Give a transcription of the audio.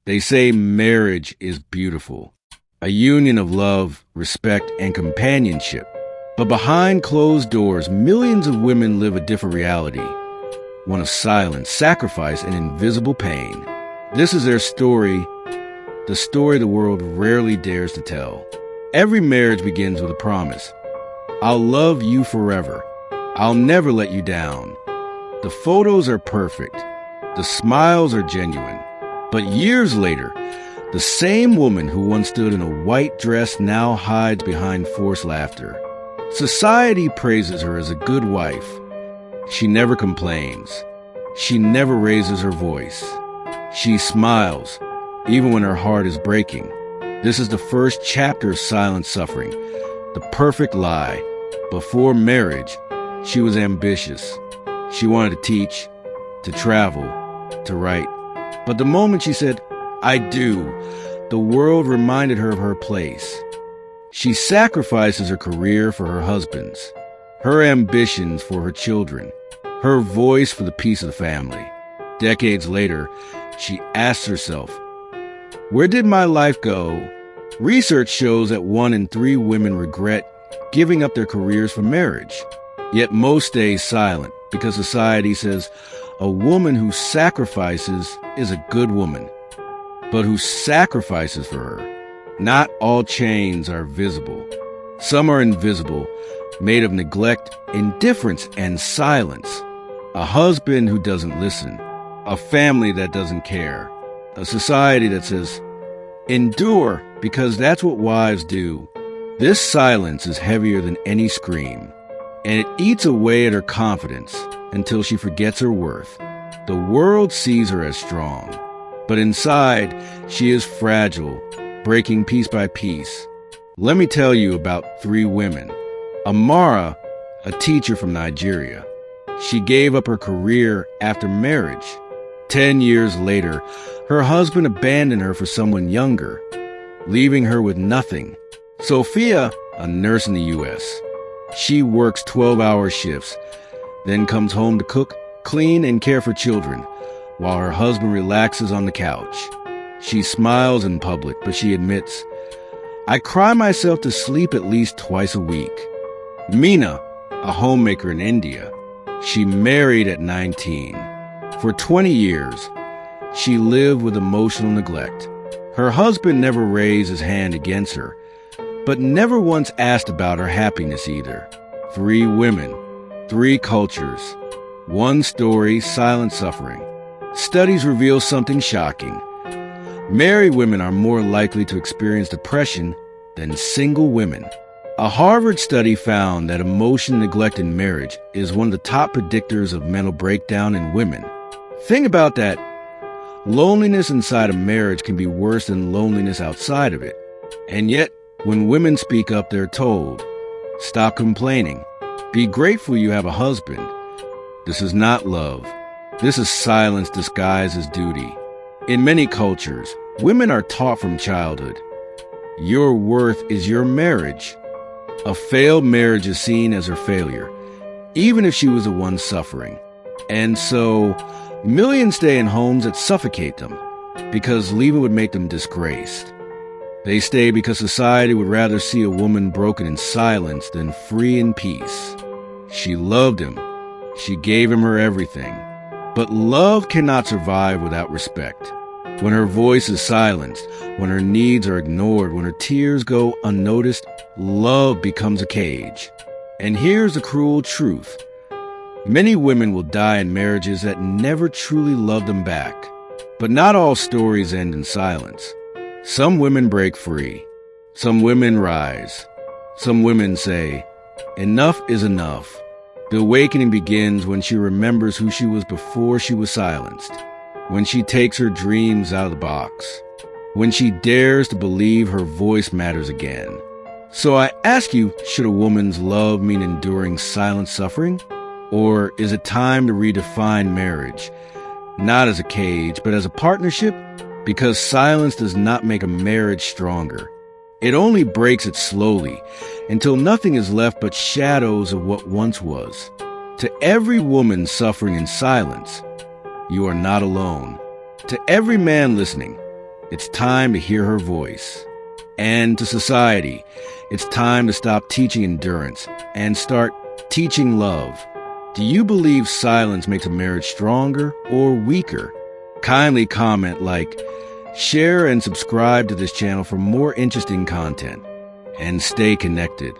They say marriage is beautiful, a union of love, respect, and companionship. But behind closed doors, millions of women live a different reality, one of silence, sacrifice, and invisible pain. This is their story, the story the world rarely dares to tell. Every marriage begins with a promise. I'll love you forever. I'll never let you down. The photos are perfect. The smiles are genuine. But years later, the same woman who once stood in a white dress now hides behind forced laughter. Society praises her as a good wife. She never complains. She never raises her voice. She smiles, even when her heart is breaking. This is the first chapter of silent suffering, the perfect lie. Before marriage, she was ambitious. She wanted to teach, to travel, to write. But the moment she said, I do, the world reminded her of her place. She sacrifices her career for her husband's, her ambitions for her children, her voice for the peace of the family. Decades later, she asks herself, where did my life go? Research shows that 1 in 3 women regret giving up their careers for marriage. Yet most stay silent because society says a woman who sacrifices is a good woman. But who sacrifices for her? Not all chains are visible. Some are invisible, made of neglect, indifference, and silence. A husband who doesn't listen. A family that doesn't care. A society that says, endure, because that's what wives do. This silence is heavier than any scream, and it eats away at her confidence until she forgets her worth. The world sees her as strong, but inside, she is fragile, breaking piece by piece. Let me tell you about 3 women. Amara, a teacher from Nigeria. She gave up her career after marriage. 10 years later, her husband abandoned her for someone younger, leaving her with nothing. Sophia, a nurse in the U.S. She works 12-hour shifts, then comes home to cook, clean, and care for children, while her husband relaxes on the couch. She smiles in public, but she admits, I cry myself to sleep at least twice a week. Meena, a homemaker in India. She married at 19. For 20 years, she lived with emotional neglect. Her husband never raised his hand against her, but never once asked about her happiness either. 3 women, 3 cultures, 1 story, silent suffering. Studies reveal something shocking. Married women are more likely to experience depression than single women. A Harvard study found that emotional neglect in marriage is one of the top predictors of mental breakdown in women. Think about that. Loneliness inside a marriage can be worse than loneliness outside of it. And yet, when women speak up, they're told, stop complaining. Be grateful you have a husband. This is not love. This is silence disguised as duty. In many cultures, women are taught from childhood, your worth is your marriage. A failed marriage is seen as her failure, even if she was the one suffering. And so, millions stay in homes that suffocate them, because leaving would make them disgraced. They stay because society would rather see a woman broken in silence than free in peace. She loved him. She gave him her everything. But love cannot survive without respect. When her voice is silenced, when her needs are ignored, when her tears go unnoticed, love becomes a cage. And here's the cruel truth. Many women will die in marriages that never truly loved them back. But not all stories end in silence. Some women break free. Some women rise. Some women say, enough is enough. The awakening begins when she remembers who she was before she was silenced. When she takes her dreams out of the box. When she dares to believe her voice matters again. So I ask you, should a woman's love mean enduring silent suffering? Or is it time to redefine marriage? Not as a cage, but as a partnership? Because silence does not make a marriage stronger. It only breaks it slowly, until nothing is left but shadows of what once was. To every woman suffering in silence, you are not alone. To every man listening, It's time to hear her voice. And to society, it's time to stop teaching endurance and start teaching love. Do you believe silence makes a marriage stronger or weaker? Kindly comment, like, share, and subscribe to this channel for more interesting content. And stay connected.